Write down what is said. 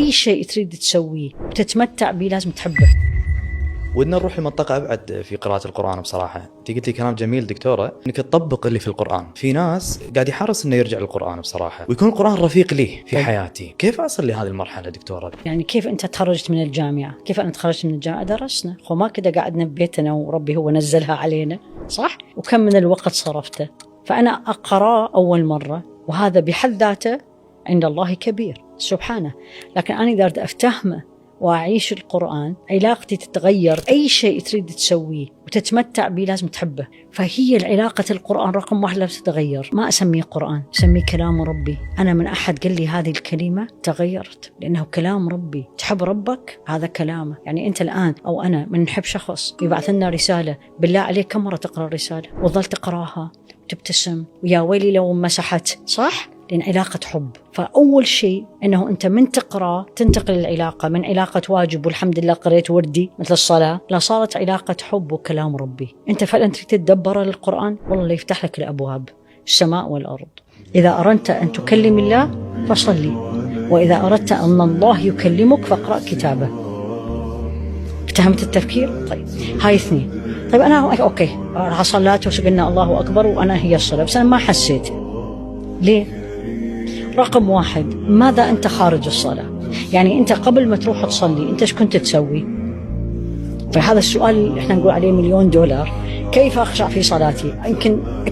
أي شيء تريد تسويه وتتمتع به لازم تحبه. ودنا نروح لمنطقة أبعد في قراءة القرآن بصراحة. أنت قلت لي كلام جميل دكتورة، إنك تطبق اللي في القرآن. في ناس قاعد يحرص إنه يرجع للقرآن بصراحة ويكون القرآن رفيق لي في حياتي. كيف أصل لهذه المرحلة دكتورة؟ يعني كيف أنت تخرجت من الجامعة؟ كيف أنا تخرجت من الجامعة؟ درسنا، خو ما كده قعدنا ببيتنا وربي هو نزلها علينا، صح؟ وكم من الوقت صرفته. فأنا أقرأ أول مرة، وهذا بحد ذاته عند الله كبير سبحانه. لكن أنا إذا أردت أفتهمه وأعيش القرآن، علاقتي تتغير. أي شيء تريد تسويه وتتمتع به لازم تحبه. فهي العلاقة القرآن رقم 1 لا تتغير. ما أسميه قرآن، أسميه كلام ربي. أنا من أحد قال لي هذه الكلمة تغيرت، لأنه كلام ربي. تحب ربك هذا كلامه. يعني أنت الآن أو أنا من نحب شخص يبعث لنا رسالة، بالله عليك كم مرة تقرأ الرسالة وظل تقرأها وتبتسم ويا ويلي لو مسحت، صح؟ لأن علاقة حب. فأول شيء أنه أنت من تقرأ تنتقل العلاقة من علاقة واجب والحمد لله قريت وردي مثل الصلاة، لا صارت علاقة حب وكلام ربي. أنت فعلا تتدبر للقرآن، والله يفتح لك الأبواب السماء والأرض. إذا أردت أن تكلم الله فصلي، وإذا أردت أن الله يكلمك فاقرأ كتابه. افتهمت التفكير؟ طيب هاي اثنين. طيب أنا أوكي راح صلات وسقلنا الله أكبر وأنا هي الصلاة، بس أنا ما حسيت. ليه؟ رقم 1، ماذا أنت خارج الصلاة؟ يعني أنت قبل ما تروح تصلي أنت إيش كنت تسوي؟ فهذا السؤال إحنا نقول عليه $1,000,000. كيف أخشع في صلاتي؟ يمكن